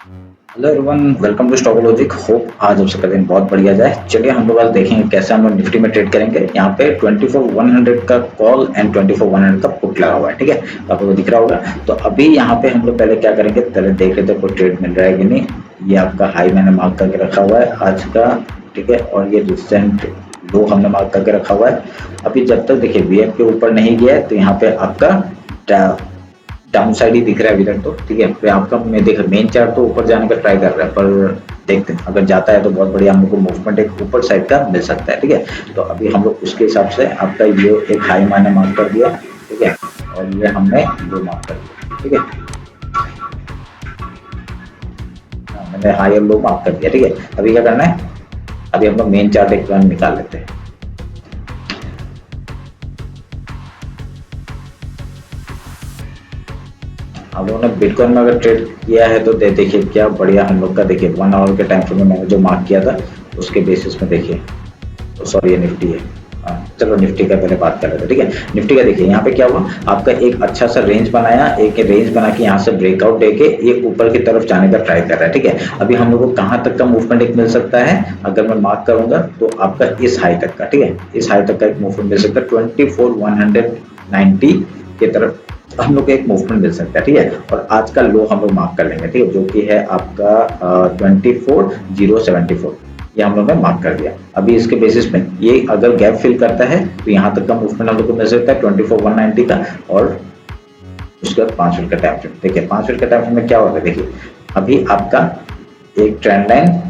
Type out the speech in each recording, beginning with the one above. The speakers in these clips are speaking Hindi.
Hello everyone, welcome to Stock Logic. Hope आज आप सबका दिन बहुत बढ़िया जाए। चलिए हम लोग आज देखेंगे कैसे हम लोग निफ्टी में ट्रेड करेंगे। यहाँ पे 24,100 का कॉल एंड 24,100 का पुट लगा हुआ है, ठीक है। तो आपको दिख रहा होगा। तो अभी यहाँ पे हम लोग पहले क्या करेंगे, पहले देख लेते हैं कोई ट्रेड मिल रहा है कि नहीं। ये आपका हाई मैंने मार्क करके रखा हुआ है आज का, ठीक है। और ये रिसेंट लो हमने मार्क करके रखा हुआ है। अभी जब तक देखिए वीएफ के ऊपर नहीं गया है तो यहाँ पे आपका डाउन साइड ही दिख रहा है अभी तक, तो ठीक है। फिर आपका मैं देख मेन चार्ट तो ऊपर जाने का ट्राई कर रहा है, पर देखते हैं अगर जाता है तो बहुत बढ़िया, हम लोग को मूवमेंट एक ऊपर साइड का मिल सकता है, ठीक है। तो अभी हम लोग उसके हिसाब से आपका ये एक हाई मैंने मार्क कर दिया, ठीक है। और ये हमने लो मार्क कर दिया, ठीक है। मैंने हाई और लो मार्क कर दिया, ठीक है। अभी क्या करना है, अभी हम लोग मेन चार्ट एक बार निकाल लेते हैं। हम लोगों ने बिटकॉइन में अगर ट्रेड किया है तो देखिए क्या बढ़िया हम लोग का, देखिए 1 आवर के टाइम फ्रेम में मैंने जो मार्क किया था उसके बेसिस में देखिए। तो सॉरी ये निफ्टी है। चलो निफ्टी का पहले बात कर लेते हैं, ठीक है। निफ्टी का देखिए यहाँ पे क्या हुआ, आपका एक अच्छा सा रेंज बनाया, एक रेंज बना के यहाँ से ब्रेकआउट देके ये ऊपर की तरफ जाने का ट्राई कर रहा है, ठीक है। अभी हम लोग को कहाँ तक का मूवमेंट एक मिल सकता है, अगर मैं मार्क करूंगा तो आपका इस हाई तक का, ठीक है। इस हाई तक का एक मूवमेंट मिल सकता है 24,190 की तरफ हम लोग को एक मूवमेंट मिल सकता है, ठीक है। और आज का लो हम लोग मार्क कर लेंगे, ठीक है, जो कि है आपका 24,074। ये हम लोग ने मार्क कर दिया। अभी इसके बेसिस पे ये अगर गैप फिल करता है तो यहाँ तक का मूवमेंट हम लोग को मिल सकता है 24,190 का। और उसके बाद 5 मिनट का टाइम फ्रेम देखिए, 5 मिनट का टाइम फ्रेम में क्या होगा, देखिए अभी आपका एक ट्रेंड लाइन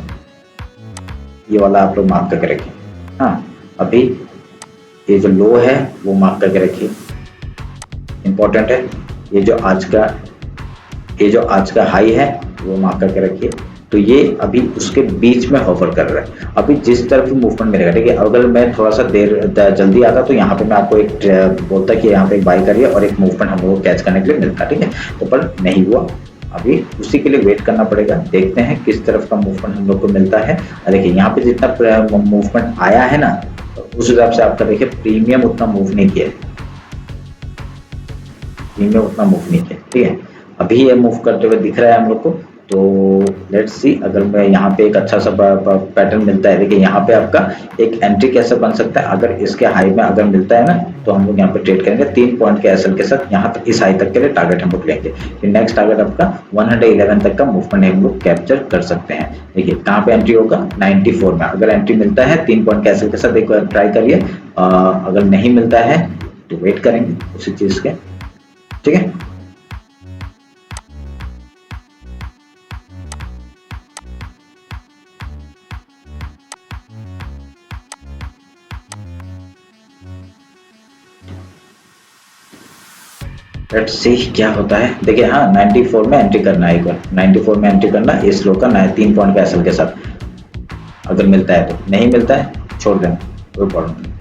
ये वाला आप लोग मार्क करके रखिए। हाँ, अभी ये जो लो है वो मार्क करके रखिए, इंपॉर्टेंट है। ये जो आज का हाई है वो मार्क करके रखिए। तो ये अभी उसके बीच में होवर कर रहा है। अभी जिस तरफ मूवमेंट मिलेगा, ठीक है। अगर मैं थोड़ा सा जल्दी आता तो यहाँ पे मैं आपको एक बोलता कि यहाँ पे एक बाई करिए और एक मूवमेंट हम लोग को कैच करने के लिए मिलता, ठीक है। तो पर नहीं हुआ, अभी उसी के लिए वेट करना पड़ेगा। देखते हैं किस तरफ का मूवमेंट हम लोग को मिलता है। देखिए यहाँ पे जितना मूवमेंट आया है ना, तो उस हिसाब से आपका देखिए प्रीमियम उतना मूव नहीं किया, प्रीमियम उतना मूव नहीं किया, ठीक है। अभी ये मूव करते हुए दिख रहा है हम लोग को। तो लेट्स सी, अगर मैं यहाँ पे एक अच्छा सा पैटर्न मिलता है, देखिए यहाँ पे आपका एक एंट्री कैसे बन सकता है। अगर इसके हाई में अगर मिलता है ना तो हम लोग यहाँ पे ट्रेड करेंगे 3 पॉइंट के एसएल के साथ। यहाँ तक इस हाई तक के लिए टारगेट हम लोग लेंगे। फिर नेक्स्ट टारगेट आपका 111 तक का मूवमेंट हम लोग कैप्चर कर सकते हैं। देखिए कहाँ पे एंट्री होगा, 94 में अगर एंट्री मिलता है 3 पॉइंट के एसएल के साथ, एक बार ट्राई करिए। अगर नहीं मिलता है तो वेट करेंगे उसी चीज के, ठीक है। लेट्स सी क्या होता है। देखिए हाँ, 94 में एंट्री करना है, एक बार 94 में एंट्री करना इस लो का 3 पॉइंट का एसएल के साथ। अगर मिलता है तो, नहीं मिलता है छोड़ देना, कोई प्रॉब्लम नहीं।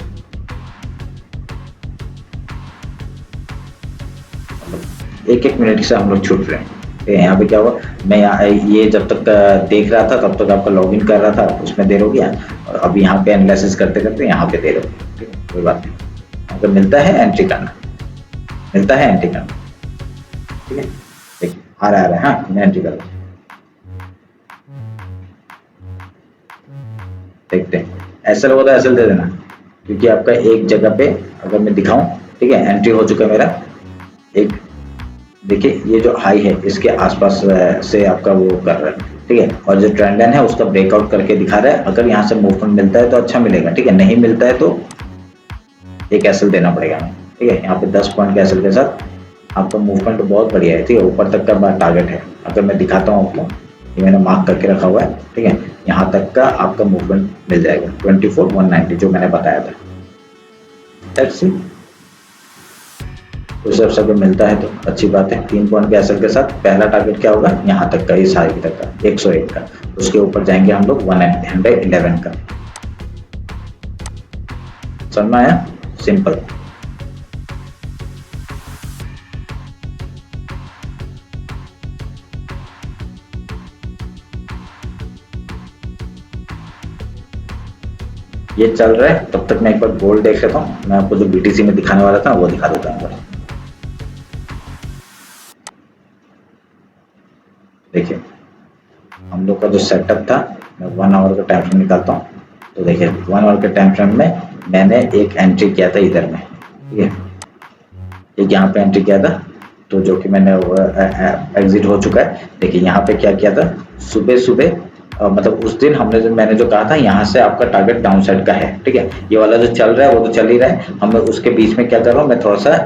एक एक मिनट से हम लोग छूट रहे हैं। यहाँ पे क्या हुआ, मैं यहाँ ये जब तक देख रहा था तब तक आपका लॉगिन कर रहा था, उसमें देर हो गया। और अब यहाँ पे एनालिसिस करते करते यहाँ पे देर हो गई, ठीक है, कोई बात नहीं। अगर मिलता है एंट्री करना, मिलता है एंट्री करना, ठीक है। देखिए आ रहा है, हाँ मैं एंट्री कर रहा हूँ। देखते हैं एसएल होगा तो एसएल दे देना, क्योंकि आपका एक जगह पे अगर मैं दिखाऊं, ठीक है, एंट्री हो चुका है मेरा एक। देखिए ये जो हाई है इसके आसपास से आपका वो कर रहा है, ठीक है। और जो ट्रेंड लाइन है उसका ब्रेकआउट करके दिखा रहा है। अगर यहाँ से मूवमेंट मिलता है तो अच्छा मिलेगा, ठीक है। नहीं मिलता है तो एक एसएल देना पड़ेगा हमें, ठीक है। यहाँ पे 10 पॉइंट के एसएल के साथ आपका मूवमेंट तो बहुत बढ़िया है, ठीक है। ऊपर तक का टारगेट है, अगर मैं दिखाता हूँ आपको, ये मैंने मार्क करके रखा हुआ है, ठीक है। यहाँ तक का आपका मूवमेंट मिल जाएगा 24,190 जो मैंने बताया था। लेट्स सी उस हिसाब से अगर मिलता है तो अच्छी बात है। 3 पॉइंट के एसएल के साथ पहला टारगेट क्या होगा, यहाँ तक का, इस हाई तक का 101 का। उसके ऊपर जाएंगे हम लोग 111 का। समझ में आया, सिंपल। ये चल रहा है तब तक मैं एक बार गोल्ड देख लेता हूँ। मैं आपको जो बीटीसी में दिखाने वाला था वो दिखा देता हूँ। देखिए हम लोग का जो सेटअप था, मैं 1 आवर का टाइम फ्रेम निकालता हूँ। तो देखिए 1 आवर के टाइम फ्रेम में मैंने एक एंट्री किया था इधर में, ठीक है, एक यहाँ पे एंट्री किया था, तो जो कि मैंने एग्जिट हो चुका है। देखिए यहाँ पे क्या किया था, सुबह सुबह मतलब उस दिन हमने जो मैंने जो कहा था यहाँ से आपका टारगेट डाउन साइड का है, ठीक है, ये वाला जो चल रहा है वो तो चल ही रहा है, हमें उसके बीच में क्या कर रहा हूँ, मैं थोड़ा सा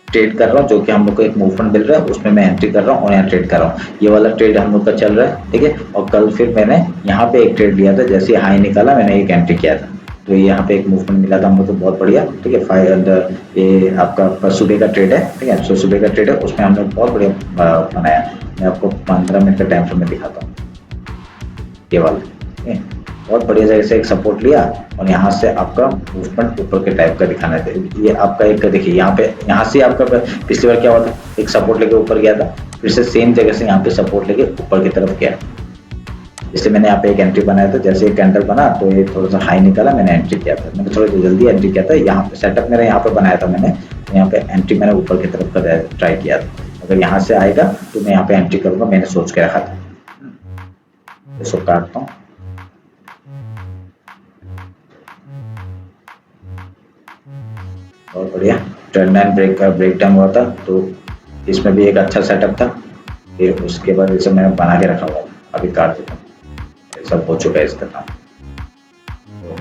ट्रेड कर रहा हूँ, जो कि हम लोग को एक मूवमेंट मिल रहा है, उसमें मैं एंट्री कर रहा हूँ और यहाँ ट्रेड कर रहा हूँ। ये वाला ट्रेड हम लोग का चल रहा है, ठीक है। और कल फिर मैंने यहाँ पे एक ट्रेड लिया था, जैसे हाई निकाला मैंने एक एंट्री किया था, तो यहाँ पे एक मूवमेंट मिला था हम लोग को बहुत बढ़िया, ठीक है। 500 ये आपका सुबह का ट्रेड है, ठीक है, सुबह का ट्रेड है, उसमें हमने बहुत बढ़िया बनाया। मैं आपको 15 मिनट का टाइम फ्रेम में दिखाता हूँ, ये वाला, ठीक है, बहुत बढ़िया जगह से एक सपोर्ट लिया और यहाँ से आपका मूवमेंट ऊपर के टाइप का दिखाना है। ये आपका एक देखिए यहाँ पे, यहाँ से आपका पिछली बार क्या हुआ था, एक सपोर्ट लेके ऊपर गया था, फिर से सेम जगह से यहाँ पे सपोर्ट लेके ऊपर की तरफ गया, इसलिए मैंने यहाँ पे एक एंट्री बनाया था। जैसे एक कैंडल बना तो ये थोड़ा सा हाई निकाला, मैंने एंट्री किया था, मैंने थोड़ा जल्दी एंट्री किया था। यहाँ पे सेटअप मेरा यहाँ पे बनाया था मैंने, तो यहाँ पे एंट्री मैंने ऊपर की तरफ का ट्राई किया था। अगर यहाँ से आएगा तो मैं यहाँ पे एंट्री करूंगा, मैंने सोच के रखा था। इसको काटता हूँ, बहुत बढ़िया ट्रेंड लाइन ब्रेक डाउन हुआ था, तो इसमें भी एक अच्छा सेटअप था। फिर उसके बाद इसे मैंने बना के रखा हुआ, अभी काट देता हूँ, सब हो चुका है इसका काम, तो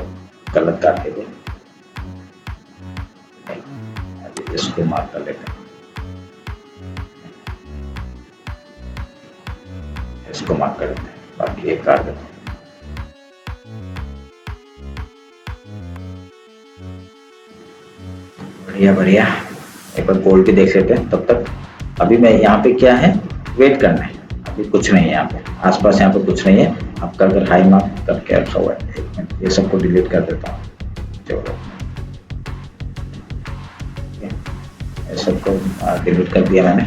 गलत काट के अभी इसको मार्क कर लेते हैं, इसको मार्क कर लेते हैं, बाकी एक काट देते हैं। बढ़िया बढ़िया, एक बार गोल्ड भी देख लेते हैं तब तक। अभी मैं यहाँ पे क्या है, वेट करना है, अभी कुछ नहीं है यहाँ पे आसपास, यहाँ पे कुछ नहीं है। आपका अगर हाई मार्क करके रखा हुआ है, एक मिनट ये सबको डिलीट कर देता हूँ, चलो ये सबको डिलीट कर दिया मैंने।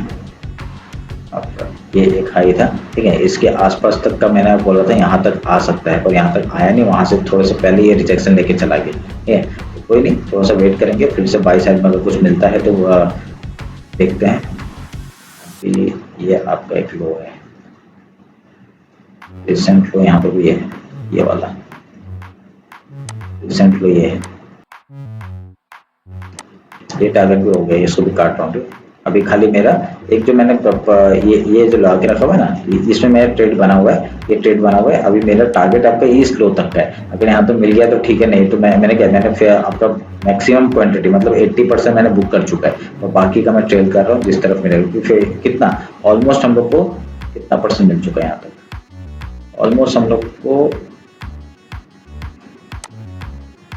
आपका ये एक हाई था, ठीक है, इसके आसपास तक का मैंने बोला था यहाँ तक आ सकता है, पर यहाँ तक आया नहीं, वहां से थोड़े से पहले ये रिजेक्शन लेके चला गया, ठीक है। तो कोई नहीं, थोड़ा सा वेट करेंगे, फिर से बाई साइड में अगर कुछ मिलता है तो देखते हैं। अभी ये आपका एक लो है, रिसेंट लो यहाँ पे भी है, ये वाला रिसेंट लो ये है, ये टारगेट भी हो गया, इसको भी काट रहा हूँ। अभी खाली मेरा एक जो मैंने ये जो लगा के रखा हुआ है ना, इसमें मेरा ट्रेड बना हुआ है, ये ट्रेड बना हुआ है। अभी मेरा टारगेट आपका ईस्ट लो तक का है, अगर यहाँ तो मिल गया तो ठीक है, नहीं तो मैंने क्या, मैंने फिर आपका मैक्सिमम क्वांटिटी मतलब 80% मैंने बुक कर चुका है, और बाकी का मैं ट्रेड कर रहा हूँ जिस तरफ मिलेगा। फिर कितना ऑलमोस्ट हम लोग को कितना परसेंट मिल चुका है यहाँ तक, ऑलमोस्ट हम लोग को,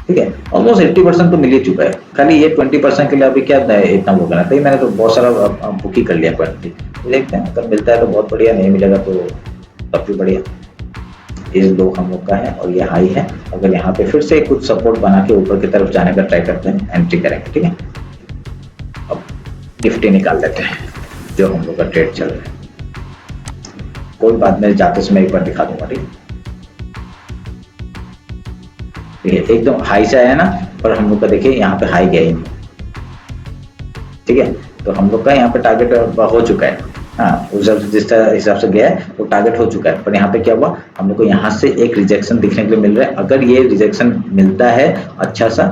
ठीक है, ऑलमोस्ट 80% तो मिल ही चुका है। खाली ये 20% के लिए अभी क्या इतना वो करना था, मैंने तो बहुत सारा बुक ही कर लिया क्वांटिटी। तो देखते हैं, अगर मिलता है तो बहुत बढ़िया, नहीं मिलेगा तो तब भी बढ़िया। इस लो हम लोग का है और ये हाई है, अगर यहाँ पे फिर से कुछ सपोर्ट बना के ऊपर की तरफ जाने का ट्राई करते हैं, एंट्री करेंगे, ठीक है। अब निफ्टी निकाल लेते हैं, जो हम लोग का ट्रेड चल रहा है, कोई बात नहीं, जाते समय एक बार दिखा दूंगा, ठीक है। एकदम हाई से आया ना, पर हम लोग का देखिए यहाँ पे हाई गया ही, ठीक है, तो हम लोग का यहाँ पे टारगेट हो चुका है। हाँ, उस जिस हिसाब से गया है वो टारगेट हो चुका है, पर यहाँ पे क्या हुआ, हम लोग को यहाँ से एक रिजेक्शन दिखने के लिए मिल रहा है। अगर ये रिजेक्शन मिलता है अच्छा सा,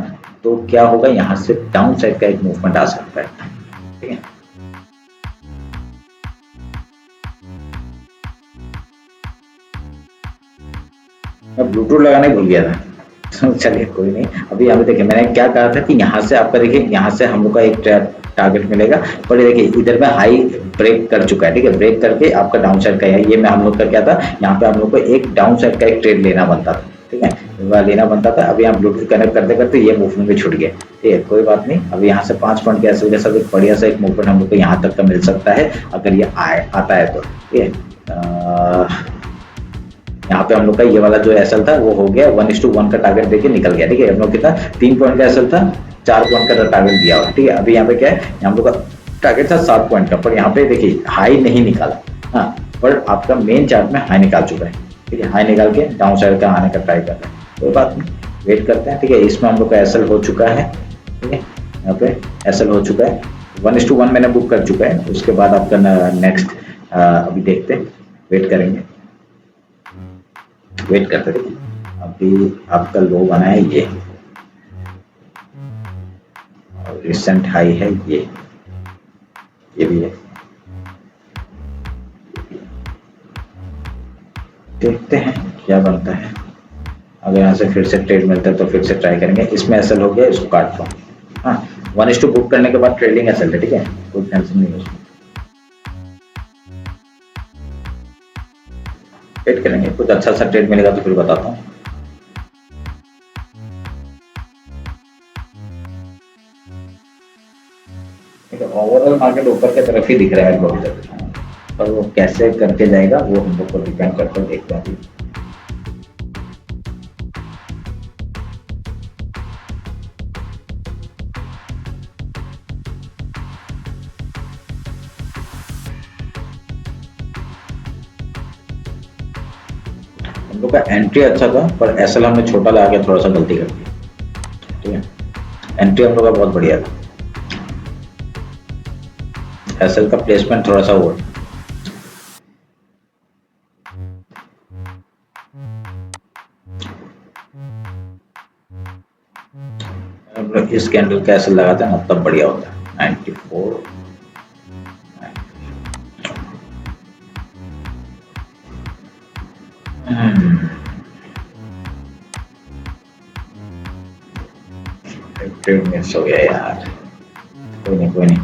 तो क्या होगा, यहाँ से डाउन साइड का एक मूवमेंट आ सकता है, ठीक है। मैं ब्लूटूथ लगाने भूल गया था, चलिए कोई नहीं। अभी यहाँ पे देखिए मैंने क्या कहा था कि यहाँ से आपका देखिए, यहाँ से हम लोग का एक टारगेट मिलेगा, पर देखिए इधर में हाई ब्रेक कर चुका है, ठीक है, ब्रेक करके आपका डाउन साइड का है। ये मैं हम लोग का क्या था, यहाँ पे हम लोग को एक डाउन साइड का एक ट्रेड लेना बनता था, ठीक है, लेना बनता था। अभी यहाँ ब्लूटूथ कनेक्ट करते करते ये मूवमेंट भी छूट गया, ठीक है, कोई बात नहीं। अभी यहाँ से 5 पॉइंट के ऐसे एक बढ़िया सा एक मूवमेंट हम लोग को यहाँ तक का मिल सकता है, अगर ये आता है तो, ठीक है। यहाँ पे हम लोग का ये वाला जो एसएल था वो हो गया, 1:1 का टारगेट देके निकल गया, ठीक है। हम लोग कितना 3 पॉइंट का एसएल था, 4 पॉइंट का टारगेट दिया हुआ, ठीक है। अभी यहाँ पे क्या है, हम लोग का टारगेट था 7 पॉइंट का, पर यहाँ पे देखिए हाई नहीं निकाला, हाँ, पर आपका मेन चार्ट में हाई निकाल चुका है, ठीक है। हाई निकाल के डाउन साइड का आने का ट्राई कर रहे हैं, कोई बात नहीं, वेट करते हैं, ठीक है। इसमें हम लोग का एसएल हो चुका है, ठीक है, यहाँ पे एसएल हो चुका है, 1:1 मैंने बुक कर चुका है। उसके बाद आपका नेक्स्ट अभी देखते हैं, वेट करेंगे। वेट करते रहिए। अभी आपका लो बना है और रिसेंट हाई है ये भी है। देखते हैं क्या बनता है। अगर यहाँ से फिर से ट्रेड मिलता है तो फिर से ट्राई करेंगे। इसमें एसएल हो गया, इसको काट लो। हाँ, 1:2 बुक करने के बाद ट्रेडिंग एसएल है, ठीक है, कोई टेंशन नहीं है उसमें। वेट करेंगे, कुछ अच्छा सा ट्रेड मिलेगा तो फिर बताता हूँ। ओवरऑल मार्केट ऊपर की तरफ ही दिख रहा है बहुत तक, और वो कैसे करके जाएगा वो हम लोग को डिपेंड करता है, देखते हैं। हम लोग का एंट्री अच्छा था पर एसएल हमने छोटा लगा के थोड़ा सा गलती कर दी, ठीक है। एंट्री हम लोग का बहुत बढ़िया था, एसएल का प्लेसमेंट थोड़ा सा वो इस कैंडल का एसएल लगाते हैं ना तब बढ़िया होता है। 94 ट्रेड मिस हो गया यार, कोई नहीं कोई नहीं,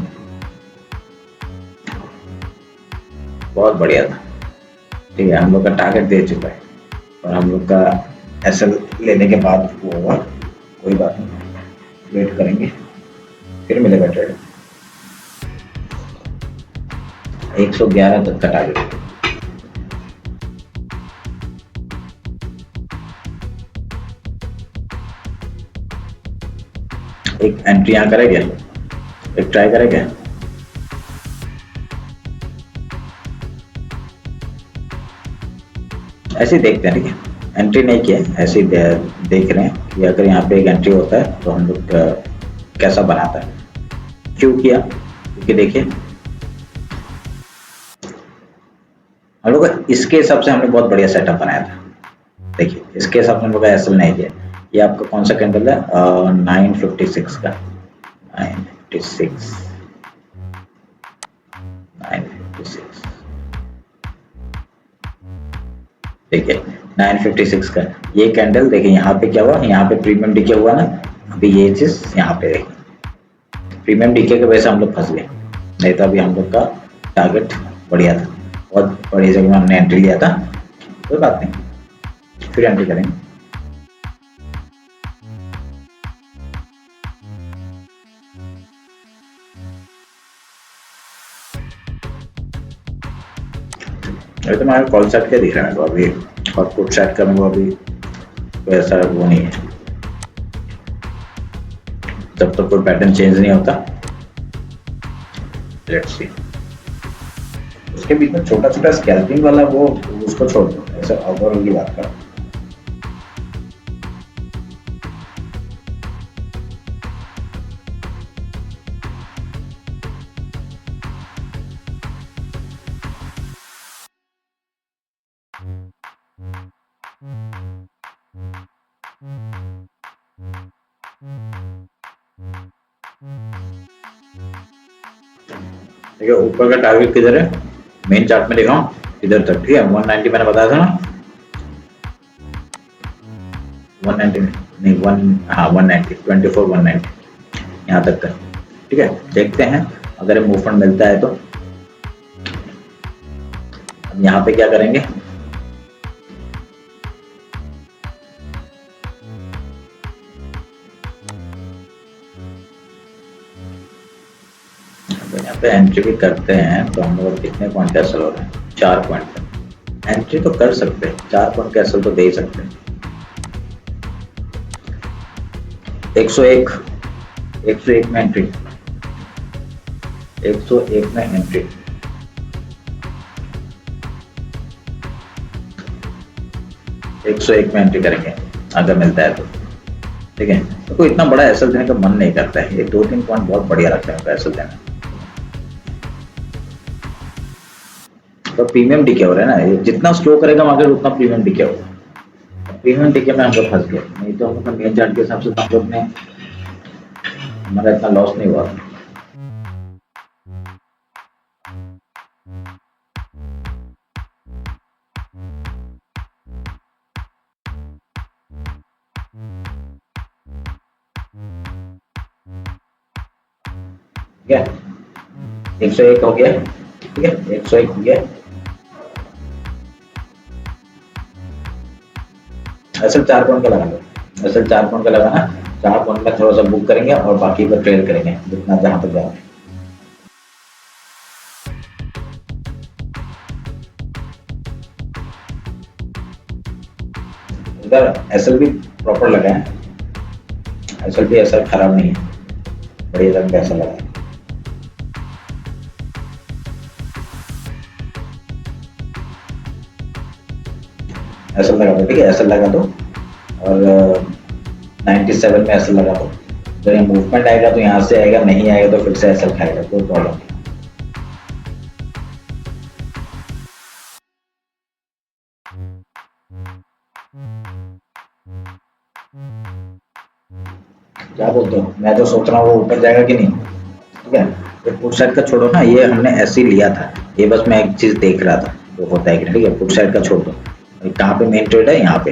बहुत बढ़िया था, ठीक है। हम लोग का टारगेट दे चुका है और हम लोग का एसएल लेने के बाद वो होगा, कोई बात नहीं, वेट करेंगे फिर मिलेगा ट्रेड। 111 तक का टारगेट। एक एंट्री यहाँ करेंगे, एक ट्राई करेंगे। ऐसे ही देखते हैं, ठीक है, एंट्री नहीं किया, ऐसे ही देख रहे हैं कि अगर यहाँ पे एक एंट्री होता है तो हम लोग कैसा बनाता है। क्यों किया, क्योंकि देखिए हम लोग इसके हिसाब से हमने बहुत बढ़िया सेटअप बनाया था। देखिए इसके हिसाब से हम लोग एसएल नहीं किया। ये आपका कौन सा कैंडल है, 956 का, 956 देखिए 956 का ये कैंडल। देखिए यहाँ पे क्या हुआ, यहाँ पे प्रीमियम डीके हुआ ना, अभी ये चीज यहाँ पे देखिए प्रीमियम डीके की वजह से हम लोग फंस गए, नहीं तो अभी हम लोग का टारगेट बढ़िया था, बहुत बड़ी जगह में हमने एंट्री लिया था। कोई बात नहीं, फिर एंट्री करेंगे। अभी तो हमारे कॉल सेट क्या दिख रहा है मेरे को अभी, और पुट सेट का मेरे को अभी कोई ऐसा वो नहीं है, जब तक कोई पैटर्न चेंज नहीं होता। लेट्स सी, उसके बीच में छोटा छोटा स्कैल्पिंग वाला वो उसको छोड़ दो, ऐसे ओवरऑल की बात करो। देखिए ऊपर का टारगेट किधर है, मेन चार्ट में दिखाऊं, इधर तक, ठीक है। 190 मैंने बताया था ना, 190 नहीं 190 24 190 यहाँ तक का, ठीक है। देखते हैं अगर मूवमेंट मिलता है तो। अब यहाँ पे क्या करेंगे, यहाँ पे एंट्री भी करते हैं तो हम लोग कितने पॉइंट कैंसिल हो रहे हैं, 4 पॉइंट। एंट्री तो कर सकते हैं, 4 पॉइंट कैंसिल तो दे ही सकते हैं। 101 में एंट्री, 101 में एंट्री, 101 में एंट्री करेंगे अगर मिलता है तो, ठीक है। तो कोई इतना बड़ा एसएल देने का मन नहीं करता है, ये 2-3 पॉइंट बहुत बढ़िया लगता है एसएल देना। तो प्रीमियम डीके हो रहा है ना, जितना स्लो करेगा मार्केट उतना प्रीमियम डीके होगा। प्रीमियम टिके में हम लोग फंस गए, नहीं तो हम लोग का मेन चार्ट के हिसाब से तो हम लोग ने हमारा इतना लॉस नहीं हुआ। ठीक है, 101 हो गया। ठीक है, 101 हो गया। असल 4 पॉइंट का लगा लो, असल 4 पॉइंट का लगाना। 4 पॉइंट में थोड़ा सा बुक करेंगे और बाकी को ट्रेल करेंगे जितना जहां तक जाए। इधर एसएल भी प्रॉपर लगा है, एसएल भी ऐसा खराब नहीं है, बढ़िया रंग ऐसा लगा है। ऐसा लगा दो, ठीक है, ऐसा लगा दो और 97 में ऐसा लगा दो। जब ये मूवमेंट आएगा तो यहाँ से आएगा, नहीं आएगा तो फिर से ऐसा खाएगा, कोई प्रॉब्लम नहीं। क्या बोलते हो, मैं तो सोच रहा हूँ वो ऊपर जाएगा कि नहीं। ठीक है, तो पुट साइड का छोड़ो ना, ये हमने ऐसे ही लिया था, ये बस मैं एक चीज देख रहा था वो होता है कि नहीं। ठीक है, पुट साइड का छोड़ दो, कहाँ पे मेन ट्रेड है, यहाँ पे।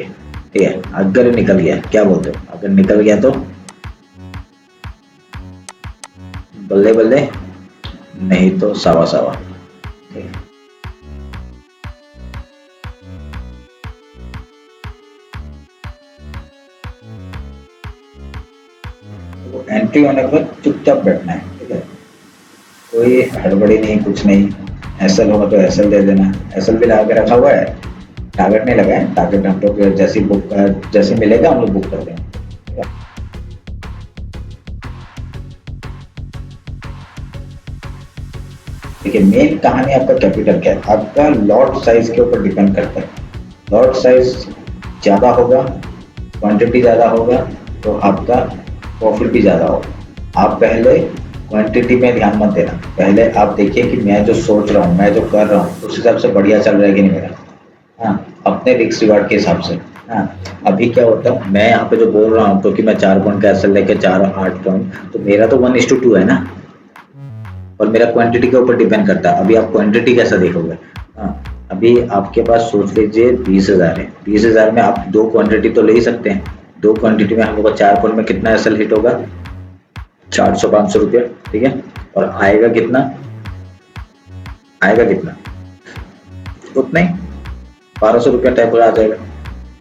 ठीक है, अगर निकल गया, क्या बोलते हो, अगर निकल गया तो बल्ले बल्ले, नहीं तो सावा सावा। ठीक है, तो एंट्री होने के बाद चुपचाप बैठना है। ठीक है, कोई हड़बड़ी नहीं, कुछ नहीं। एसएल होगा तो एसएल दे देना, एसएल भी लगा के रखा हुआ है, टारगेट नहीं लगा है, टारगेट हम लोग जैसे बुक जैसे मिलेगा हम लोग बुक कर देंगे। देखिए, मेन कहानी आपका कैपिटल क्या है, आपका लॉट साइज के ऊपर डिपेंड करता है। लॉट साइज ज़्यादा होगा, क्वांटिटी ज़्यादा होगा, तो आपका प्रॉफिट भी ज़्यादा होगा। आप पहले क्वांटिटी में ध्यान मत देना, पहले आप देखिए कि मैं जो सोच रहा हूँ, मैं जो कर रहा हूँ, उस हिसाब से बढ़िया चल रहा है कि नहीं मेरा। हाँ, अपने रिस्क रिवार्ड के हिसाब से। हाँ, अभी क्या होता है, मैं यहाँ पे जो बोल रहा हूँ क्योंकि मैं 4 पॉइंट का एसएल लेके 4 8 पॉइंट, तो मेरा तो 1:2 है ना, और मेरा क्वांटिटी के ऊपर डिपेंड करता है। अभी आप क्वांटिटी कैसा देखोगे। हाँ, अभी आपके पास सोच लीजिए 20,000 है, 20,000 में आप 2 क्वांटिटी तो ले ही सकते हैं। 2 क्वांटिटी में हम लोग को 4 पॉइंट में कितना एसएल हिट होगा, 400 500 रुपया। ठीक है, और आएगा कितना, आएगा कितना, उतना ही 1200 रुपया टाइप का आ जाएगा।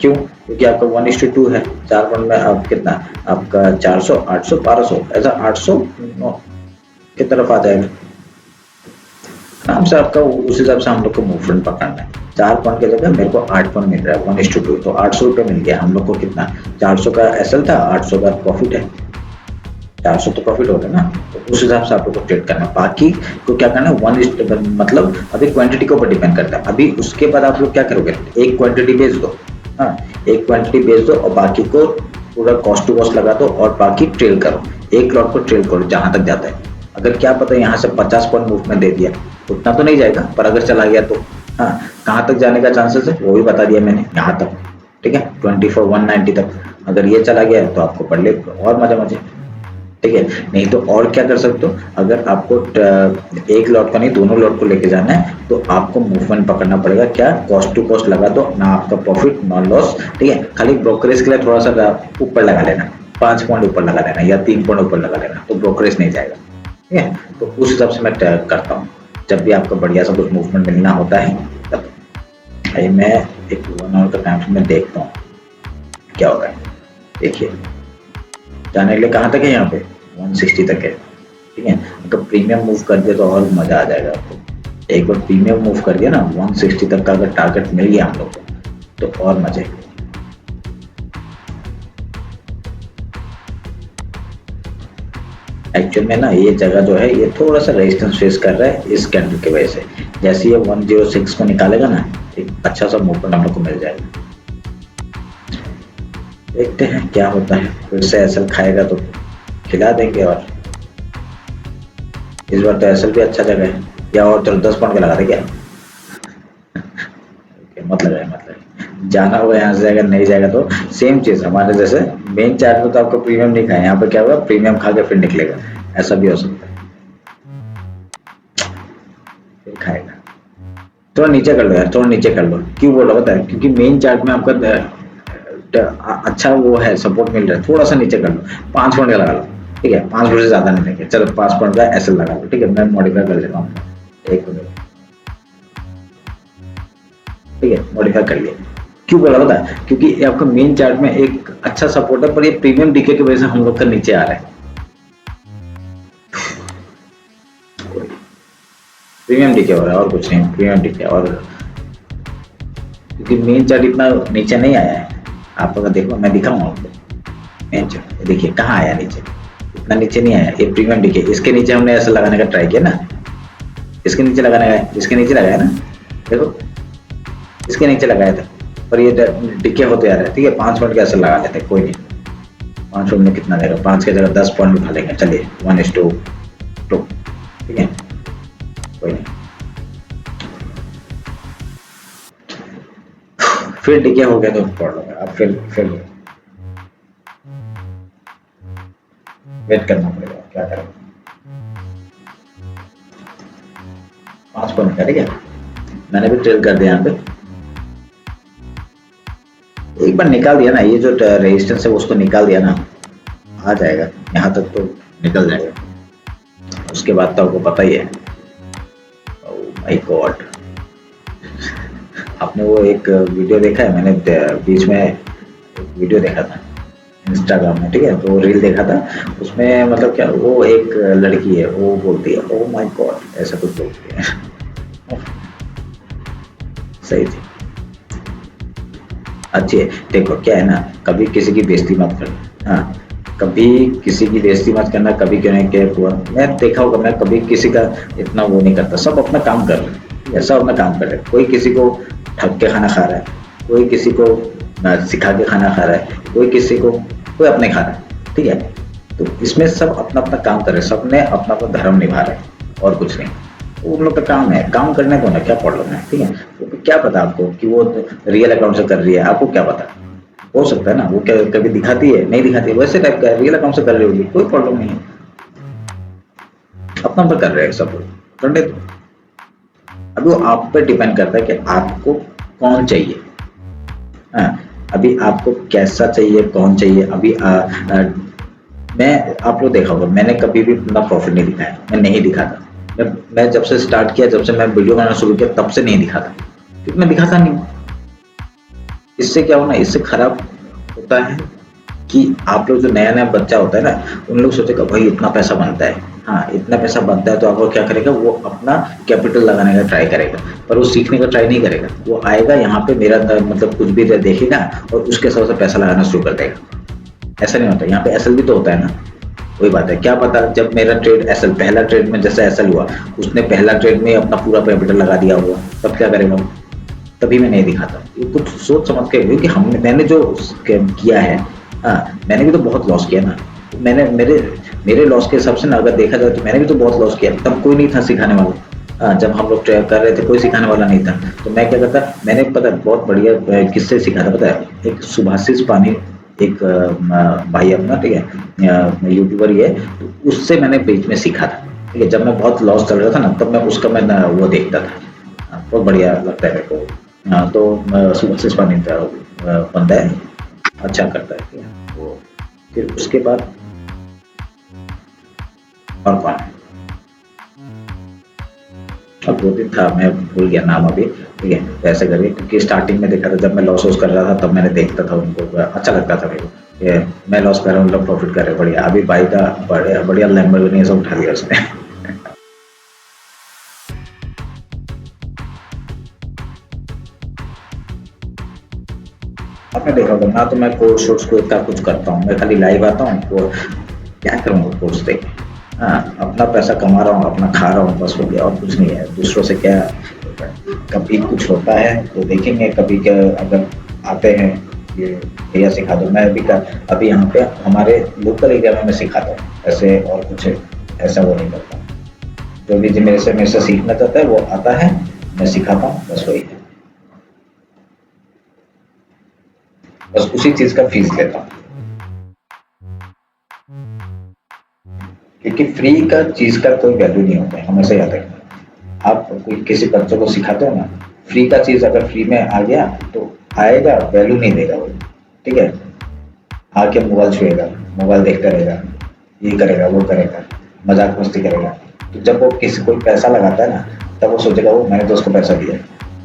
क्यों, क्योंकि आपका 1:2 है, 4 पॉइंट में आप कितना, आपका 400 800 1200, ऐसा 800 की तरफ आ जाएगा आराम से आपका। उस हिसाब से हम लोग को मूवमेंट पकड़ना है। 4 पॉइंट की जगह मेरे को 8 पॉइंट मिल रहा है 1:2, तो 800 रुपये मिल गया हम लोग को। कितना, 400 का एसएल था, 800 का प्रॉफिट है, 400 तो प्रॉफिट हो गया ना। तो उस हिसाब से आप लोग को ट्रेड करना है। बाकी को क्या करना है, मतलब अभी क्वांटिटी के ऊपर डिपेंड करता है। अभी उसके बाद आप लोग क्या करोगे, एक क्वांटिटी बेच दो। हाँ, एक क्वांटिटी बेच दो और बाकी को पूरा कॉस्ट टू कॉस्ट लगा दो और बाकी ट्रेल करो, एक लॉट को ट्रेल करो जहां तक जाता है। अगर क्या पता यहाँ से 50 पॉइंट मूवमेंट दे दिया, उतना तो नहीं जाएगा, पर अगर चला गया तो हाँ, कहाँ तक जाने का चांसेस है वो भी बता दिया मैंने, यहाँ तक। ठीक है, 24 190 तक अगर ये चला गया तो आपको पढ़ ले और मजे मजे। ठीक है, नहीं तो और क्या कर सकते हो, अगर आपको एक लॉट का नहीं दोनों लॉट को लेके जाना है तो आपको मूवमेंट पकड़ना पड़ेगा। क्या, कॉस्ट टू कॉस्ट लगा दो ना, आपका प्रॉफिट ना लॉस। ठीक है, खाली ब्रोकरेज के लिए थोड़ा सा ऊपर लगा लेना, 5 पॉइंट ऊपर लगा लेना या 3 पॉइंट ऊपर लगा लेना, तो ब्रोकरेज नहीं जाएगा। ठीक है, तो उस हिसाब से मैं करता हूँ जब भी आपको बढ़िया सा कुछ मूवमेंट मिलना होता है तब। भाई मैं एक 1 आवर का टाइम में देखता हूँ क्या होता है। देखिए, जाने के लिए कहाँ तक है, यहाँ पे 160 तक है। ठीक है, अगर प्रीमियम मूव कर दिया तो और मजा आ जाएगा आपको। एक बार प्रीमियम मूव कर दिया ना 160 तक का, अगर टारगेट मिल गया हम लोग को तो और मजे। एक्चुअल में ना ये जगह जो है ये थोड़ा सा रेजिस्टेंस फेस कर रहा है इस कैंडल की वजह से। जैसे ये 106 को निकालेगा ना, एक अच्छा सा मूवमेंट हम लोग को मिल जाएगा। देखते हैं क्या होता है, फिर से एसएल खाएगा तो खिला देंगे। और इस बार तो एसएल भी अच्छा जगह है, या और चलो 10 पॉइंट का लगा दे क्या। मत लगाए, मत लगाए, जाना होगा यहाँ से जाएगा, नहीं जाएगा तो सेम चीज हमारे जैसे मेन चार्ट में तो आपको प्रीमियम नहीं खाए, यहाँ पे क्या होगा प्रीमियम खा के फिर निकलेगा, ऐसा भी हो सकता है, फिर खाएगा। थोड़ा नीचे कर लो यार, थोड़ा नीचे कर लो, क्यों बोल रहा बताया, क्योंकि मेन चार्ट में आपका अच्छा वो है सपोर्ट मिल रहा है, थोड़ा सा नीचे कर लो, 5 पॉइंट का लगा लो, ठीक है, 5 पॉइंट से ज्यादा नहीं देंगे, चलो 5 पॉइंट का ऐसे लगा लो, ठीक है, मैं मॉडिफाई कर लेता हूँ, एक मिनट, ठीक है, मॉडिफाई कर लिया। क्यों बोला पता है, क्योंकि ये आपका मेन चार्ट में एक अच्छा सपोर्ट है, पर ये प्रीमियम डीके की वजह से हम लोग का नीचे आ रहा है, प्रीमियम डीके हो रहा है और कुछ नहीं, प्रीमियम डीके, और क्योंकि मेन चार्ट इतना नीचे नहीं आया है, आप अगर देखो मैं दिखाऊंगा आपको मेन चार्ट, देखिए कहाँ आया नीचे, इतना नीचे नहीं आया, ये प्रीमियम डीके, इसके नीचे हमने ऐसा लगाने का ट्राई किया ना, इसके नीचे लगाने का, इसके नीचे लगाया ना, देखो इसके नीचे लगाया था, पर ये डिके होते आ रहे हैं, ठीक है, 5 पॉइंट के ऐसे लगा लेते हैं, कोई नहीं, 5 पॉइंट में कितना देगा, 5 की जगह 10 पॉइंट उठा लेंगे, चलिए 1:2, ठीक है, कोई नहीं, फिर डिके हो गया तो पढ़ लो, अब फिर वेट करना पड़ेगा, क्या करें, 5 पॉइंट का, ठीक है, मैंने भी ट्रेल कर दिया यहाँ पे, एक बार निकाल दिया ना, ये जो रेजिस्टेंस है उसको निकाल दिया ना, आ जाएगा यहाँ तक तो निकल जाएगा, उसके बाद तो आपको पता ही है, ओह माय गॉड, आपने वो एक वीडियो देखा है, मैंने बीच में एक वीडियो देखा था इंस्टाग्राम में, ठीक है, तो रील देखा था, उसमें मतलब क्या, वो एक लड़की है, वो बोलती है ओह माय गॉड, ऐसा कुछ बोलती है, सही थी, अच्छी है, देखो क्या है ना, कभी किसी की बेइज्जती मत करना, हाँ, कभी किसी की बेइज्जती मत करना, कभी क्यों नहीं क्या हुआ, मैं देखा होगा, मैं कभी किसी का इतना वो नहीं करता, सब अपना काम कर रहे हैं, सब अपना काम कर रहे हैं, कोई किसी को ठग के खाना खा रहा है, कोई किसी को सिखा के खाना खा रहा है, कोई किसी को, कोई अपने खा रहा है, ठीक है, तो इसमें सब अपना अपना काम कर रहे हैं, सबने अपना अपना धर्म निभा रहे हैं और कुछ नहीं, उन लोग का काम है, काम करने को ना, क्या प्रॉब्लम है, ठीक है, तो क्या पता आपको कि वो रियल अकाउंट से कर रही है, आपको क्या पता, हो सकता है ना वो क्या कभी दिखाती है, नहीं दिखाती है, वैसे टाइप का रियल अकाउंट से कर रही होगी, कोई प्रॉब्लम नहीं है, अपना अपना कर रहे हैं सब लोग, करने दो, अभी वो आप पे डिपेंड करता है कि आपको कौन चाहिए, हाँ, अभी आपको कैसा चाहिए, कौन चाहिए, अभी मैं, आप लोग देखा होगा, मैंने कभी भी अपना प्रॉफिट नहीं दिखाया, मैं नहीं दिखाता, मैं जब से स्टार्ट किया, जब से मैं वीडियो बनाना शुरू किया, तब से नहीं दिखाता, क्योंकि मैं दिखाता नहीं, इससे क्या होना, इससे खराब होता है कि आप लोग जो नया नया बच्चा होता है ना, उन लोग सोचेगा भाई इतना पैसा बनता है, हाँ इतना पैसा बनता है, तो आप वो क्या करेगा, वो अपना कैपिटल लगाने का ट्राई करेगा, पर वो सीखने का ट्राई नहीं करेगा, वो आएगा यहाँ पे मेरा मतलब कुछ भी देखेगा और उसके हिसाब से पैसा लगाना शुरू कर देगा, ऐसा नहीं होता, यहाँ पे एसएल भी तो होता है ना, वही बात है, क्या पता जब मेरा ट्रेड एसएल, पहला ट्रेड में जैसे एसएल हुआ, उसने पहला ट्रेड में अपना पूरा कैपिटल लगा दिया होगा, तब क्या करेगा, तभी मैं नहीं दिखाता, ये कुछ सोच समझ के, क्योंकि हमने, मैंने जो किया है, हाँ मैंने भी तो बहुत लॉस किया ना, मैंने मेरे लॉस के हिसाब से ना अगर देखा जाए तो मैंने भी तो बहुत लॉस किया, तब कोई नहीं था सिखाने वाला, हाँ जब हम लोग ट्रेड कर रहे थे कोई सिखाने वाला नहीं था, तो मैं क्या करता, मैंने पता बहुत बढ़िया किससे सीखा था पता है, एक सुभाषिस पानी, एक भाई अपना, ठीक है, यूट्यूबर ही है, तो उससे मैंने बीच में सीखा था, ठीक है, जब मैं बहुत लॉस चल रहा था ना, तब मैं उसका मैं वो देखता था, बहुत बढ़िया लगता है मेरे को, तो सुभाषिस पानी बंदा है, अच्छा करता है, ठीक है, वो फिर उसके बाद और कौन है, अब 2 दिन था, मैं भूल गया नाम अभी, ठीक है, तो ऐसे करके, क्योंकि स्टार्टिंग में देखा था, जब मैं लॉस कर रहा था तब मैंने देखता था उनको, अच्छा लगता था मेरे को, ये मैं लॉस कर रहा हूँ, लोग प्रॉफिट कर रहे हैं, बढ़िया, अभी भाई का बढ़िया बढ़िया लैम्बोर्गिनी सब उठा लिया उसने आपने देखा होगा ना, तो मैं कोर्स वोर्स को इतना कुछ करता हूँ, मैं खाली लाइव आता हूँ, तो क्या करूँगा कोर्स देख, हाँ अपना पैसा कमा रहा हूँ, अपना खा रहा हूँ, बस हो गया, और कुछ नहीं है, दूसरों से क्या, कभी कुछ होता है तो देखेंगे, कभी क्या अगर आते हैं ये भैया सिखा दो, मैं अभी यहाँ पे हमारे लोकल एरिया में मैं सिखाता हूँ, ऐसे और कुछ ऐसा वो नहीं करता, जो भी मेरे से सीखना चाहता है वो आता है, मैं सिखाता हूँ, बस वही है। बस उसी चीज का फीस लेता हूँ, क्योंकि फ्री का चीज का कोई वैल्यू नहीं होता है, हमेशा याद रखना। आप कोई किसी बच्चों को सिखाते हो ना, फ्री का चीज अगर फ्री में आ गया तो आएगा, वैल्यू नहीं देगा वो, ठीक है। आके मोबाइल छुएगा, मोबाइल देखता रहेगा, ये करेगा वो करेगा, मजाक मस्ती करेगा। तो जब वो किसी कोई पैसा लगाता है ना, तब वो सोचेगा वो मैंने तो उसको पैसा दिया,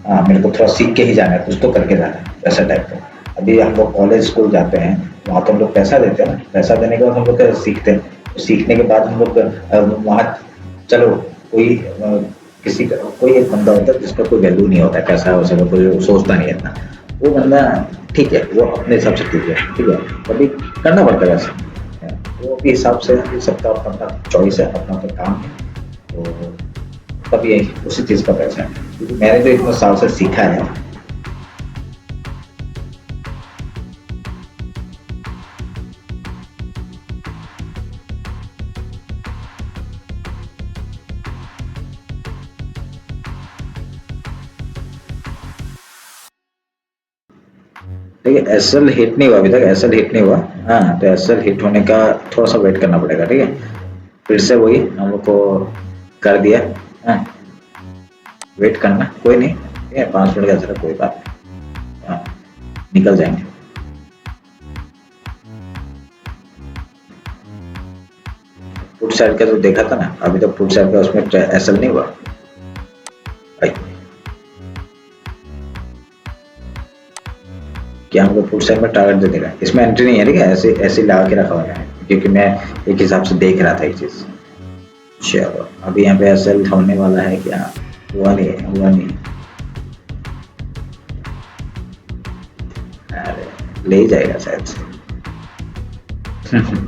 हाँ मेरे को थोड़ा सीख के ही जाना है, कुछ तो करके जाना है, ऐसा टाइप का। अभी हम लोग कॉलेज स्कूल जाते हैं, वहाँ तो हम लोग पैसा देते हैं ना, पैसा देने के बाद हम लोग सीखते हैं। तो सीखने के बाद हम लोग वहाँ, चलो कोई किसी का कोई एक बंदा होता है जिसका कोई वैल्यू नहीं होता है, कैसा है वैसा, कोई सोचता नहीं है इतना, वो बंदा ठीक है, वो अपने हिसाब से ठीक है, कभी करना पड़ता है वैसे, वो अपने हिसाब से, सबका अपना अपना चॉइस है, अपना अपना काम है। तो तब ये उसी चीज़ का पैसा है, क्योंकि मैंने जो इतना साल से सीखा है। ठीक है, एसएल हिट नहीं हुआ अभी तक, एसएल हिट नहीं हुआ। हाँ, तो एसएल हिट होने का थोड़ा सा वेट करना पड़ेगा, ठीक है। फिर से वही हम लोग को कर दिया। हाँ, वेट करना, कोई नहीं, ठीक है, 5 मिनट का जरा, कोई बात नहीं। हाँ, निकल जाएंगे। फुट साइड का जो देखा था ना, अभी तक फुट साइड का उसमें एसएल नहीं हुआ भाई। क्या हमको फुट साइड में टारगेट दे देगा, इसमें एंट्री नहीं है, ठीक है, ऐसे ऐसे लगा के रखा हुआ है, क्योंकि मैं एक हिसाब से देख रहा था एक चीज। चलो अभी यहाँ पे एसएल होने वाला है क्या? हुआ नहीं, हुआ नहीं। अरे ले ही जाएगा शायद से।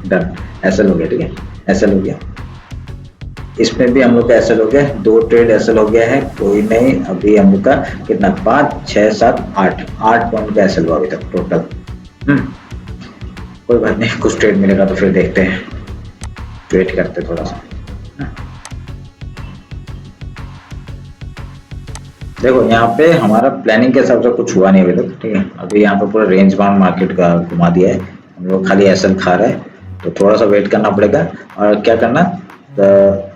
डन, एसएल हो गया, ठीक है, एसएल हो गया। इसमें भी हम लोग का एसएल हो गया, 2 ट्रेड एसएल हो गया है, कोई नहीं। अभी हम लोग का कितना, 5, 6, 7, 8 पॉइंट का एसएल हुआ अभी तक टोटल। कोई बात नहीं, कुछ ट्रेड मिलेगा तो फिर देखते हैं, वेट करते थोड़ा सा। देखो यहाँ पे हमारा प्लानिंग के हिसाब से कुछ हुआ नहीं अभी तक, ठीक है। अभी यहाँ पे पूरा रेंज बाउंड मार्केट का घुमा दिया है, हम लोग खाली एसएल खा रहे हैं, तो थोड़ा सा वेट करना पड़ेगा। और क्या करना, तो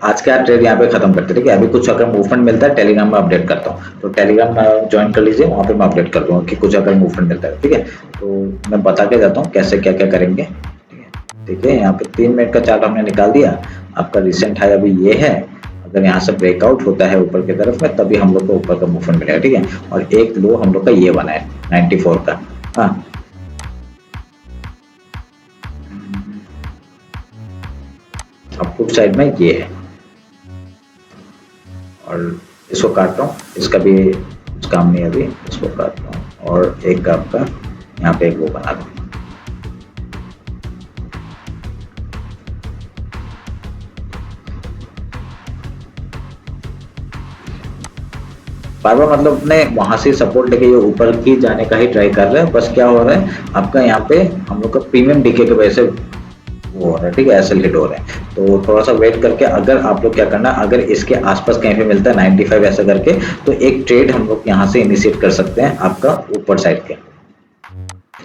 आज का ट्रेड यहाँ पे खत्म करते हैं, ठीक है। अभी कुछ अगर मूवमेंट मिलता है टेलीग्राम में अपडेट करता हूँ, तो टेलीग्राम ज्वाइन कर लीजिए, वहाँ पे मैं अपडेट कर दूंगा कि कुछ अगर मूवमेंट मिलता है, ठीक है। तो मैं बता के जाता हूँ कैसे क्या क्या करेंगे, ठीक है। देखिए यहाँ पे 3 मिनट का चार्ट हमने निकाल दिया, आपका रिसेंट हाई अभी ये है। अगर यहाँ से ब्रेकआउट होता है ऊपर की तरफ में, तभी हम लोग को ऊपर का मूवमेंट मिलेगा, ठीक है। और एक लो हम लोग का ये बना है 94 का। हाँ, अब फुट साइड में ये है, और इसको काट रहा हूँ, इसका भी कुछ काम नहीं है अभी, इसको काट रहा हूँ, और एक आपका यहाँ पे एक वो बना दूँ। बार बार मतलब अपने वहां से सपोर्ट लेके ये ऊपर की जाने का ही ट्राई कर रहे हैं, बस क्या हो रहा है आपका यहाँ पे हम लोग का प्रीमियम डीके की वजह से वो हो रहा है, ठीक है, एसएल हिट हो रहे हैं। तो थोड़ा सा वेट करके, अगर आप लोग क्या करना, अगर इसके आसपास कहीं पे मिलता है 95 ऐसा करके, तो एक ट्रेड हम लोग यहाँ से इनिशिएट कर सकते हैं आपका ऊपर साइड के,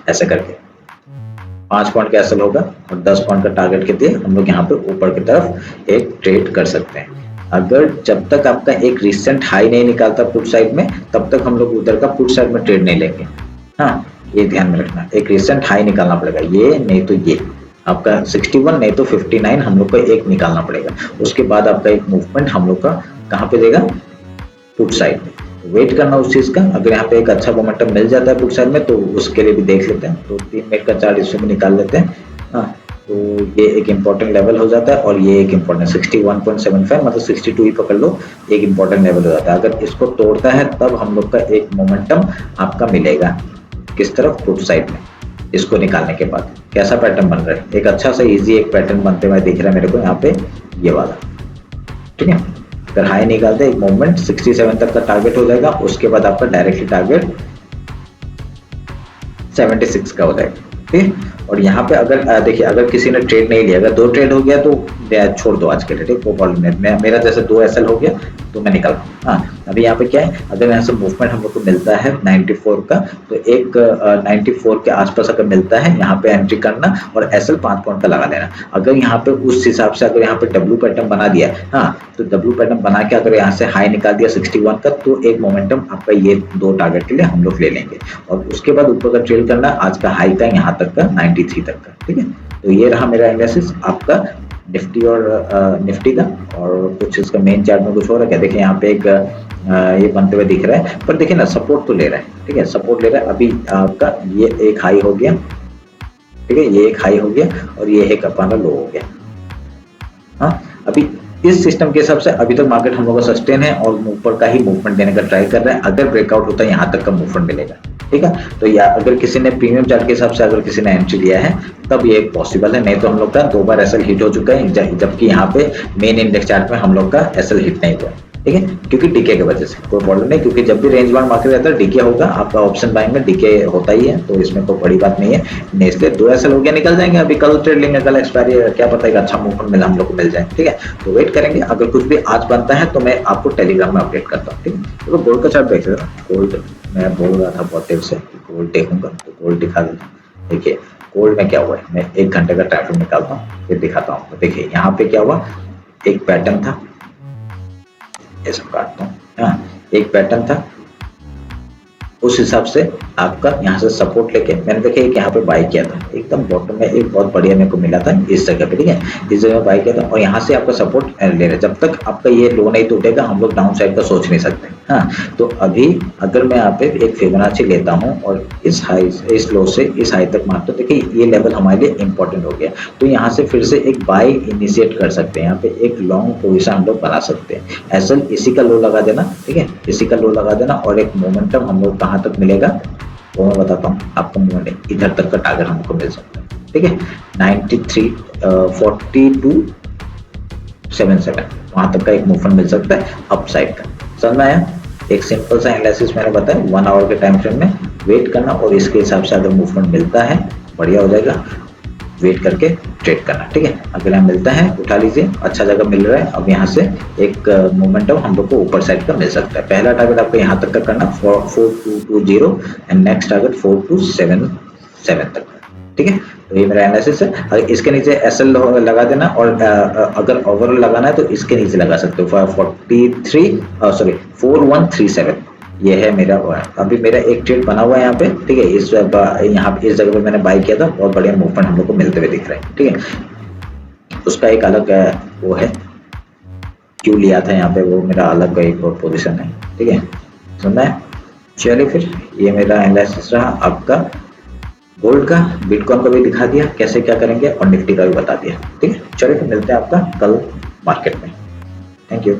ऐसे करके 5 पॉइंट का एसएल होगा और 10 पॉइंट का टारगेट के दिए हम लोग यहाँ पे ऊपर की तरफ एक ट्रेड कर सकते हैं। अगर जब तक आपका एक रिसेंट हाई नहीं निकालता पुट साइड में, तब तक हम लोग उधर का पुट साइड में ट्रेड नहीं लेंगे। हाँ, ये ध्यान में रखना, एक रिसेंट हाई निकालना पड़ेगा, ये नहीं तो ये आपका 61 नहीं तो 59 हम लोग को एक निकालना पड़ेगा। उसके बाद आपका एक मूवमेंट हम लोग का कहाँ पे देगा, पुट साइड में। वेट करना उस चीज का, अगर यहाँ पे एक अच्छा मोमेंटम मिल जाता है पुट साइड में, तो उसके लिए भी देख लेते हैं। तो 3 मिनट का चार्ट इसमें निकाल लेते हैं। हाँ, तो ये एक इम्पोर्टेंट लेवल हो जाता है, और ये एक इम्पोर्टेंट 61.75 मतलब 62 ही पकड़ लो, एक इम्पोर्टेंट लेवल हो जाता है। अगर इसको तोड़ता है तब हम लोग का एक मोमेंटम आपका मिलेगा, किस तरफ, पुट साइड में। इसको निकालने के बाद कैसा पैटर्न बन रहा है, एक अच्छा सा इजी एक पैटर्न बनते हुए दिख रहा है मेरे को यहाँ पे, ये वाला, ठीक है। अगर हाई निकालते एक मूवमेंट 67 तक का टारगेट हो जाएगा, उसके बाद आपका डायरेक्टली टारगेट 76 का हो जाएगा, ठीक है। और यहाँ पे अगर देखिए, अगर किसी ने ट्रेड नहीं लिया, अगर 2 ट्रेड हो गया तो छोड़ दो आज के लिए, ठीक है, वो प्रॉब्लम नहीं। मेरा जैसे 2 एसएल हो गया तो मैं निकल रहा हूँ। हाँ, अभी यहाँ पे क्या है, अगर यहाँ से मूवमेंट हम लोग को मिलता है 94 का, तो एक 94 के आसपास अगर मिलता है यहाँ पे एंट्री करना और एसएल 5 पॉइंट का लगा देना। अगर यहाँ पे उस हिसाब से अगर यहाँ पे डब्ल्यू पैटर्न बना दिया, हाँ, तो डब्ल्यू पैटर्न बना के अगर यहाँ से हाई निकाल दिया 61 का, तो एक मोमेंटम आपका ये 2 टारगेट के लिए हम लोग ले लेंगे और उसके बाद ऊपर का ट्रेल करना आज का हाई का यहाँ तक का 93 तक का। ठीक है, तो ये रहा मेरा एनालिसिस आपका निफ्टी और निफ्टी का। और कुछ इसका मेन चार्ट में कुछ हो रहा है क्या, देखिए यहाँ पे एक ये बनते हुए दिख रहा है, पर देखिए ना सपोर्ट तो ले रहा है। ठीक है, सपोर्ट ले रहा है। अभी आपका ये एक हाई हो गया, ठीक है, ये एक हाई हो गया और ये एक अपना लो हो गया। हाँ, अभी इस सिस्टम के हिसाब से अभी तक मार्केट हम लोग का सस्टेन है और ऊपर का ही मूवमेंट देने का ट्राई कर रहा है। अगर ब्रेकआउट होता है यहाँ तक का मूवमेंट मिलेगा। ठीक है, तो या अगर किसी ने प्रीमियम चार्ट के हिसाब से अगर किसी ने एंट्री लिया है तब ये पॉसिबल है, नहीं तो हम लोग का 2 बार एसएल हिट हो चुका है, जबकि यहाँ पे मेन इंडेक्स चार्ट में हम लोग का एसएल हिट नहीं हुआ। ठीक है, क्योंकि डीके की वजह से कोई प्रॉब्लम नहीं, क्योंकि जब भी रेंज बाउंड मार्केट रहता है डीके होगा, आपका ऑप्शन बाइंग में डीके होता ही है, तो इसमें कोई बड़ी बात नहीं है। इसलिए 2 एसएल हो गया, निकल जाएंगे। अभी कल ट्रेड लेंगे, कल एक्सपायरी, क्या पता है अच्छा मूवमेंट मिला हम लोग को मिल जाए। ठीक है, तो वेट करेंगे। अगर कुछ भी आज बनता है तो मैं आपको टेलीग्राम में अपडेट करता हूँ। ठीक है, तो गोल्ड का चार्ट देख रहे हो। गोल्ड मैं बोल रहा था बहुत देर से गोल्ड देखूंगा, तो गोल्ड दिखा देता हूँ। देखिए गोल्ड में क्या हुआ है, मैं 1 घंटे का ट्रैफिक निकालता हूँ फिर दिखाता हूँ। देखिए यहाँ पे क्या हुआ, एक पैटर्न था, ऐसा काटता हूँ, हाँ, एक पैटर्न था, उस हिसाब से आपका यहाँ से सपोर्ट लेके मैंने देखिए एक यहाँ पे बाई किया था, एकदम बॉटम में एक बहुत बढ़िया मेरे को मिला था इस जगह पे। ठीक है, इस जगह बाई किया था और यहाँ से आपका सपोर्ट ले रहे, जब तक आपका ये लो नहीं टूटेगा हम लोग डाउन साइड का सोच नहीं सकते। हाँ, तो अभी अगर मैं यहाँ पे एक फिबोनाची लेता हूँ और इस हाई, इस लो से इस हाई तक मारता हूँ, देखिए ये लेवल हमारे लिए इंपॉर्टेंट हो गया, तो यहाँ से फिर से एक बाई इनिशिएट कर सकते हैं, यहाँ पे एक लॉन्ग पोजिशन हम लोग बना सकते हैं। ऐसा इसी का लो लगा देना। ठीक है, इसी का लो लगा देना और एक मोमेंटम हम लोग कहाँ तक मिलेगा वो मैं बताता हूँ आपको। मोमेंट इधर तक का टारगेट हमको मिल सकता है। ठीक है, 93 4277 वहां तक का एक मूवमेंट मिल सकता है अपसाइड का। समझ में आया? एक सिंपल सा एनालिसिस मैंने बताया, 1 आवर के टाइम फ्रेम में वेट करना और इसके हिसाब से अगर मूवमेंट मिलता है बढ़िया हो जाएगा, वेट करके ट्रेड करना। ठीक है, अगर यहाँ मिलता है उठा लीजिए, अच्छा जगह मिल रहा है। अब यहाँ से एक मोमेंटम हम लोग को ऊपर साइड का मिल सकता है। पहला टारगेट आपको यहाँ तक का करना 4220 एंड नेक्स्ट टारगेट 4277 तक। ठीक है, तो ये मेरा एनालिसिस है। अगर इसके नीचे एसएल लगा देना और अगर ओवरऑल लगाना है तो इसके नीचे लगा सकते हो 4137। ये है मेरा, अभी मेरा एक ट्रेड बना हुआ है यहाँ पे। ठीक है, इस जगह पे मैंने बाई किया था, बहुत बढ़िया मूवमेंट हम लोग को मिलते हुए दिख रहा है। ठीक है, उसका एक अलग वो है, क्यों लिया था यहाँ पे वो मेरा अलग एक पोजीशन है। ठीक है, सुनना है। चलिए फिर ये मेरा एनालिसिस रहा आपका गोल्ड का, बिटकॉइन का भी दिखा दिया कैसे क्या करेंगे और निफ्टी का भी बता दिया। ठीक है, चलिए फिर मिलते हैं आपका कल मार्केट में। Thank you.